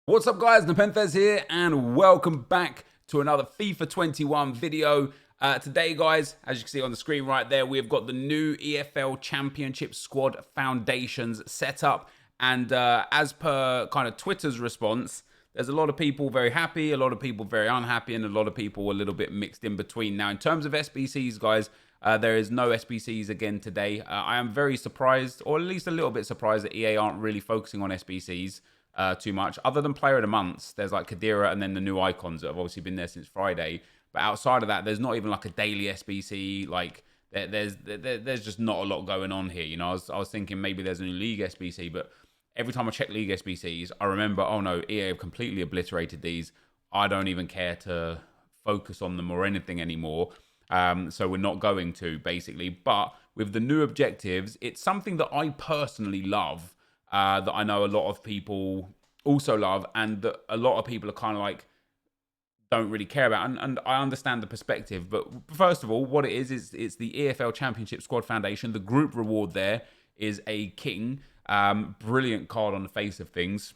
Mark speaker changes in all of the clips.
Speaker 1: What's up guys, NepentheZ here and welcome back to another FIFA 21 video. Today guys, as you can see on the screen right there, we've got the new EFL Championship Squad Foundations set up, and as per kind of Twitter's response, there's a lot of people very happy, a lot of people very unhappy, and a lot of people a little bit mixed in between. Now in terms of SBCs guys, there is no SBCs again today. I am very surprised, or at least a little bit surprised, that EA aren't really focusing on SBCs too much. Other than Player of the Months, there's like Kadira and then the new icons that have obviously been there since Friday. But outside of that, there's not even like a daily SBC. Like there's just not a lot going on here. You know, I was thinking maybe there's a new League SBC, but every time I check League SBCs, I remember, oh no, EA have completely obliterated these. I don't even care to focus on them or anything anymore. So we're not going to, basically. But with the new objectives, it's something that I personally love. That I know a lot of people also love, and that a lot of people are kind of like don't really care about, and I understand the perspective. But first of all, what it is it's the EFL Championship Squad Foundation. The group reward there is a king, brilliant card on the face of things,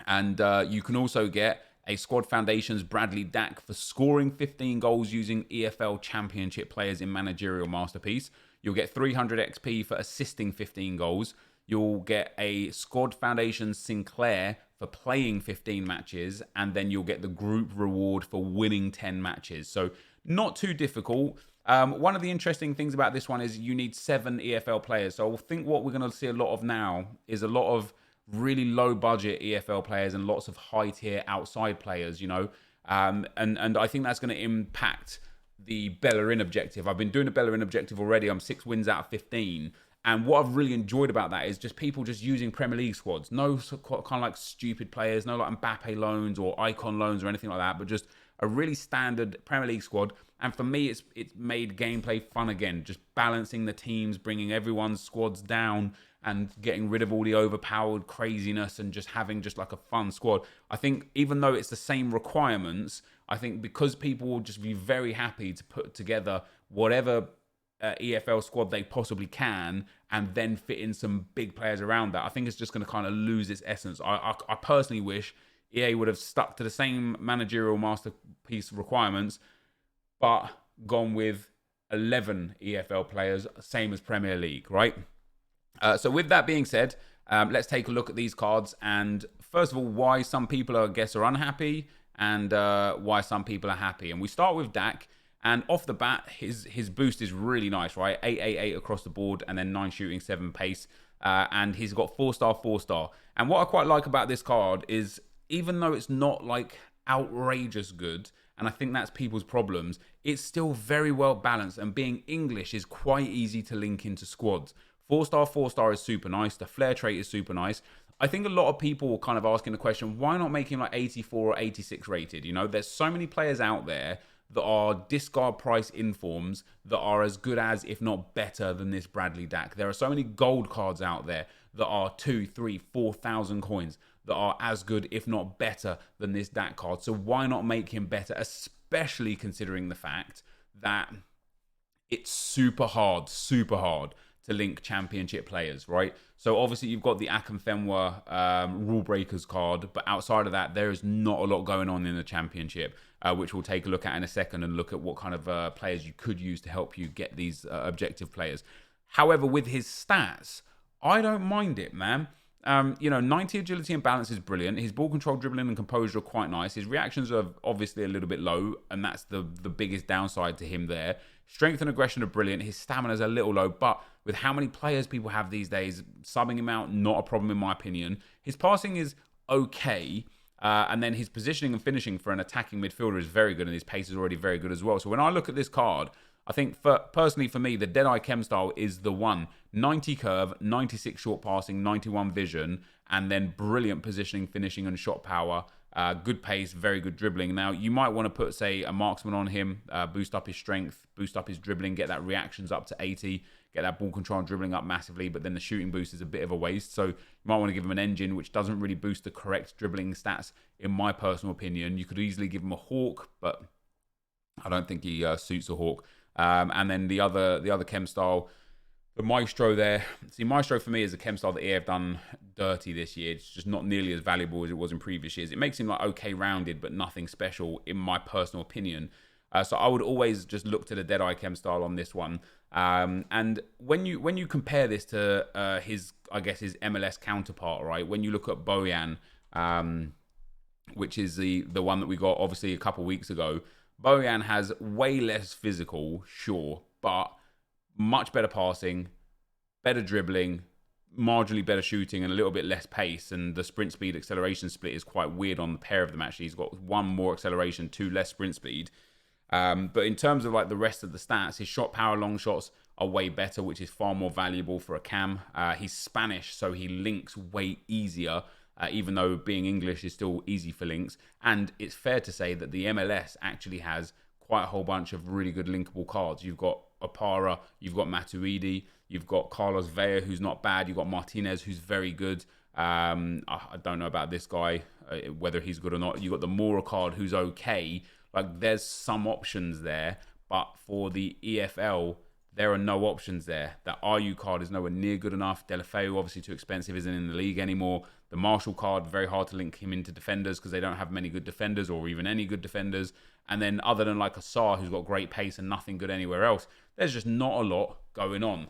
Speaker 1: and you can also get a Squad Foundations Bradley Dack for scoring 15 goals using EFL Championship players in Managerial Masterpiece. You'll get 300 XP for assisting 15 goals. You'll get a Squad Foundation Sinclair for playing 15 matches, and then you'll get the group reward for winning 10 matches. So not too difficult. One of the interesting things about this one is you need 7 EFL players. So I think what we're going to see a lot of now is a lot of really low budget EFL players and lots of high tier outside players, you know. And I think that's going to impact the Bellerin objective. I've been doing a Bellerin objective already. I'm 6 wins out of 15. And what I've really enjoyed about that is just people just using Premier League squads. No kind of like stupid players, no like Mbappe loans or Icon loans or anything like that, but just a really standard Premier League squad. And for me, it's made gameplay fun again, just balancing the teams, bringing everyone's squads down and getting rid of all the overpowered craziness and just having just like a fun squad. I think even though it's the same requirements, I think because people will just be very happy to put together whatever EFL squad they possibly can and then fit in some big players around that, I think it's just going to kind of lose its essence. I personally wish EA would have stuck to the same managerial masterpiece requirements but gone with 11 EFL players, same as Premier League, right? So with that being said, let's take a look at these cards, and first of all, why some people I guess are unhappy and why some people are happy. And we start with Dack. And off the bat, his boost is really nice, right? 888 across the board, and then 9 shooting, 7 pace. And he's got 4-star, 4-star. And what I quite like about this card is, even though it's not like outrageous good, and I think that's people's problems, it's still very well balanced. And being English is quite easy to link into squads. 4-star, 4-star is super nice. The flair trait is super nice. I think a lot of people were kind of asking the question, why not make him like 84 or 86 rated? You know, there's so many players out there that are discard price informs that are as good as, if not better than this Bradley Dack. There are so many gold cards out there that are 2, 3, 4,000 coins that are as good, if not better than this Dack card. So why not make him better, especially considering the fact that it's super hard to link championship players, right? So obviously you've got the Akinfenwa rule breakers card, but outside of that, there is not a lot going on in the championship, which we'll take a look at in a second and look at what kind of players you could use to help you get these objective players. However, with his stats, I don't mind it, man. You know, 90 agility and balance is brilliant. His ball control, dribbling, and composure are quite nice. His reactions are obviously a little bit low, and that's the biggest downside to him there. Strength and aggression are brilliant. His stamina is a little low, but with how many players people have these days, subbing him out, not a problem in my opinion. His passing is okay, and then his positioning and finishing for an attacking midfielder is very good, and his pace is already very good as well. So when I look at this card, I think personally for me, the Deadeye Chem style is the one. 90 curve, 96 short passing, 91 vision, and then brilliant positioning, finishing, and shot power. Good pace, very good dribbling. Now, you might want to put, say, a marksman on him, boost up his strength, boost up his dribbling, get that reactions up to 80, get that ball control and dribbling up massively, but then the shooting boost is a bit of a waste. So you might want to give him an engine, which doesn't really boost the correct dribbling stats, in my personal opinion. You could easily give him a hawk, but I don't think he suits a hawk. And then the other chem style, the Maestro there. See, Maestro for me is a chem style that EA have done dirty this year. It's just not nearly as valuable as it was in previous years. It makes him like okay rounded, but nothing special in my personal opinion. So I would always just look to the Deadeye chem style on this one. And when you compare this to his MLS counterpart, right? When you look at Bojan, which is the one that we got obviously a couple weeks ago, Bojan has way less physical, sure, but much better passing, better dribbling, marginally better shooting, and a little bit less pace. And the sprint speed acceleration split is quite weird on the pair of them. Actually, he's got 1 more acceleration, 2 less sprint speed. But in terms of like the rest of the stats, his shot power, long shots are way better, which is far more valuable for a cam. He's Spanish, so he links way easier, even though being English is still easy for links. And it's fair to say that the MLS actually has quite a whole bunch of really good linkable cards. You've got Opara, you've got Matuidi, you've got Carlos Vela, who's not bad, you've got Martinez, who's very good. I don't know about this guy, whether he's good or not. You've got the Mora card, who's okay. Like, there's some options there, but for the EFL, there are no options there. That RU card is nowhere near good enough. Delafeu, obviously too expensive, isn't in the league anymore. The Marshall card, very hard to link him into defenders because they don't have many good defenders or even any good defenders. And then other than like a Saar, who's got great pace and nothing good anywhere else, there's just not a lot going on.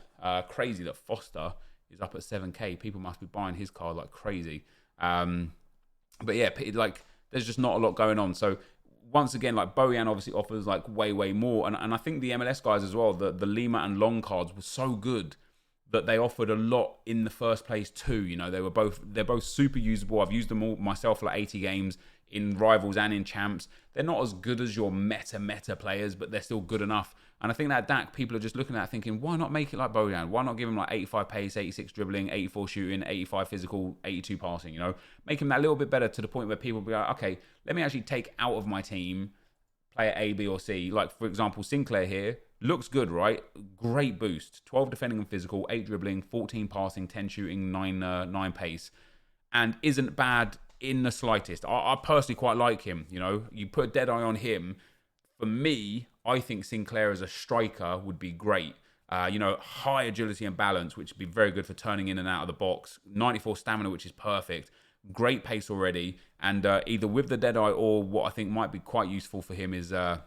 Speaker 1: Crazy that Foster is up at 7k. People must be buying his card like crazy. But yeah, like there's just not a lot going on. So once again, like Bojan obviously offers like way more, and I think the MLS guys as well, the Lima and Long cards were so good that they offered a lot in the first place too. You know, they're both super usable. I've used them all myself for like 80 games in Rivals and in Champs. They're not as good as your meta players, but they're still good enough. And I think that Dack, people are just looking at it thinking, why not make it like Bojan? Why not give him like 85 pace, 86 dribbling, 84 shooting, 85 physical, 82 passing, you know? Make him that little bit better to the point where people will be like, okay, let me actually take out of my team player A, B, or C. Like, for example, Sinclair here looks good, right? Great boost. 12 defending and physical, 8 dribbling, 14 passing, 10 shooting, 9 pace. And isn't bad in the slightest. I personally quite like him, you know? You put a dead eye on him. For me, I think Sinclair as a striker would be great. You know, high agility and balance, which would be very good for turning in and out of the box. 94 stamina, which is perfect. Great pace already. And either with the Deadeye or what I think might be quite useful for him is the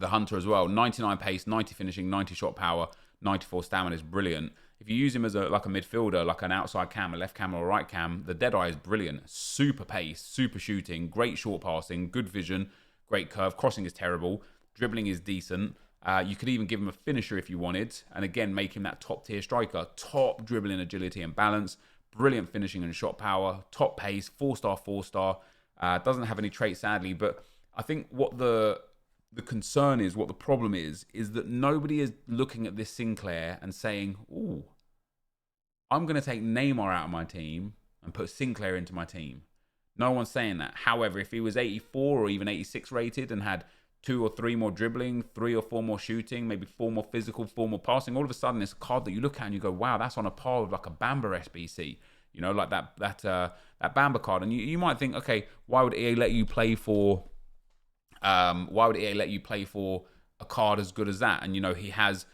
Speaker 1: Hunter as well. 99 pace, 90 finishing, 90 shot power, 94 stamina is brilliant. If you use him as like a midfielder, like an outside cam, a left cam or a right cam, the Deadeye is brilliant. Super pace, super shooting, great short passing, good vision, great curve. Crossing is terrible. Dribbling is decent. You could even give him a finisher if you wanted. And again, make him that top tier striker. Top dribbling agility and balance. Brilliant finishing and shot power. Top pace. 4-star. Doesn't have any traits, sadly. But I think what the concern is, what the problem is that nobody is looking at this Sinclair and saying, ooh, I'm going to take Neymar out of my team and put Sinclair into my team. No one's saying that. However, if he was 84 or even 86 rated and had 2 or 3 more dribbling, 3 or 4 more shooting, maybe 4 more physical, 4 more passing, all of a sudden it's a card that you look at and you go, wow, that's on a par with like a Bamba SBC. You know, like that Bamba card. And you might think, okay, why would EA let you play for a card as good as that? And you know, he has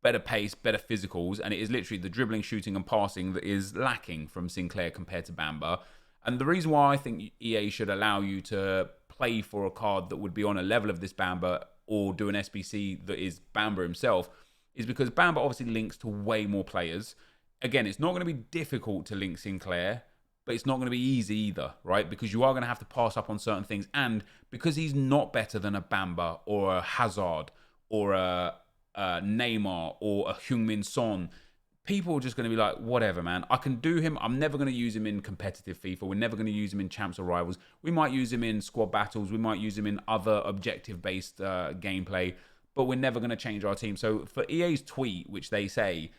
Speaker 1: better pace, better physicals, and it is literally the dribbling, shooting, and passing that is lacking from Sinclair compared to Bamba. And the reason why I think EA should allow you to play for a card that would be on a level of this Bamba or do an SBC that is Bamba himself is because Bamba obviously links to way more players. Again, it's not going to be difficult to link Sinclair, but it's not going to be easy either, right? Because you are going to have to pass up on certain things. And because he's not better than a Bamba or a Hazard or a Neymar or a Heung-min Son, people are just going to be like, whatever, man. I can do him. I'm never going to use him in competitive FIFA. We're never going to use him in Champs or Rivals. We might use him in squad battles. We might use him in other objective-based gameplay, but we're never going to change our team. So for EA's tweet, which they say,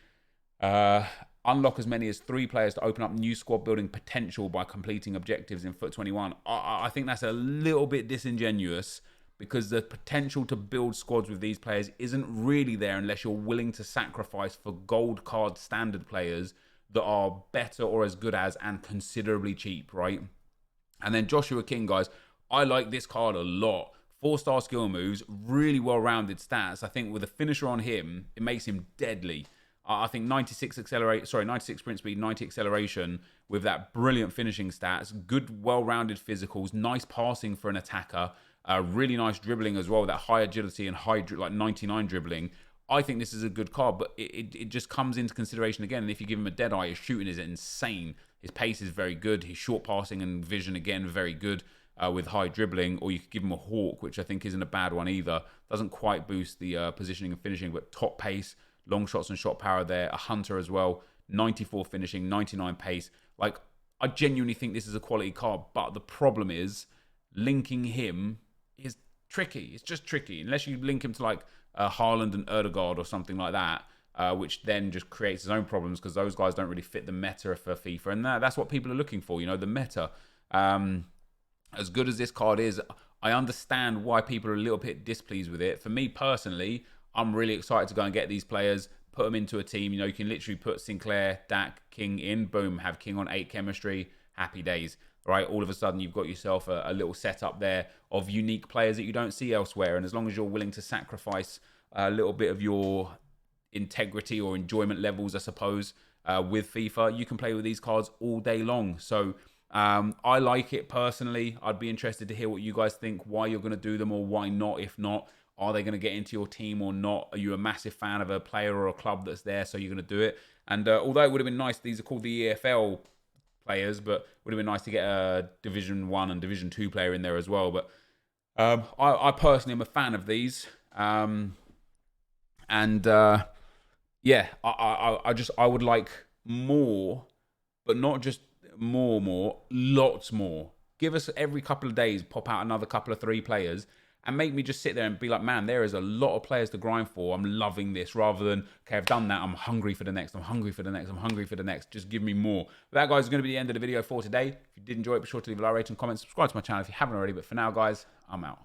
Speaker 1: unlock as many as 3 players to open up new squad building potential by completing objectives in FUT 21. I think that's a little bit disingenuous because the potential to build squads with these players isn't really there unless you're willing to sacrifice for gold card standard players that are better or as good as and considerably cheap, right? And then Joshua King, guys, I like this card a lot. 4-star skill moves, really well-rounded stats. I think with a finisher on him, it makes him deadly. I think 96 accelerate, sorry, 96 sprint speed, 90 acceleration with that brilliant finishing stats, good, well-rounded physicals, nice passing for an attacker, really nice dribbling as well, that high agility and high, like 99 dribbling. I think this is a good card, but it just comes into consideration again. And if you give him a dead eye, his shooting is insane. His pace is very good. His short passing and vision, again, very good with high dribbling. Or you could give him a hawk, which I think isn't a bad one either. Doesn't quite boost the positioning and finishing, but top pace, long shots and shot power there. A hunter as well. 94 finishing, 99 pace. Like, I genuinely think this is a quality card, but the problem is linking him is tricky. It's just tricky. Unless you link him to like Haaland and Erdegaard or something like that, which then just creates his own problems because those guys don't really fit the meta for FIFA. And that's what people are looking for, you know, the meta. As good as this card is, I understand why people are a little bit displeased with it. For me personally, I'm really excited to go and get these players, put them into a team. You know, you can literally put Sinclair, Dack, King in, boom, have King on 8 chemistry, happy days. Right, all of a sudden you've got yourself a little setup there of unique players that you don't see elsewhere. And as long as you're willing to sacrifice a little bit of your integrity or enjoyment levels, I suppose, with FIFA, you can play with these cards all day long. So I like it personally. I'd be interested to hear what you guys think, why you're going to do them or why not. If not, are they going to get into your team or not? Are you a massive fan of a player or a club that's there, so you're going to do it? And although it would have been nice, these are called the EFL players, but it would have been nice to get a Division 1 and Division 2 player in there as well. But I personally am a fan of these. Yeah, I would like more, but not just more, lots more. Give us every couple of days, pop out another couple of 3 players and make me just sit there and be like, man, there is a lot of players to grind for. I'm loving this, rather than, okay, I've done that. I'm hungry for the next. I'm hungry for the next. I'm hungry for the next. Just give me more. But that, guys, is going to be the end of the video for today. If you did enjoy it, be sure to leave a like, rate, and comment. Subscribe to my channel if you haven't already. But for now, guys, I'm out.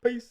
Speaker 1: Peace.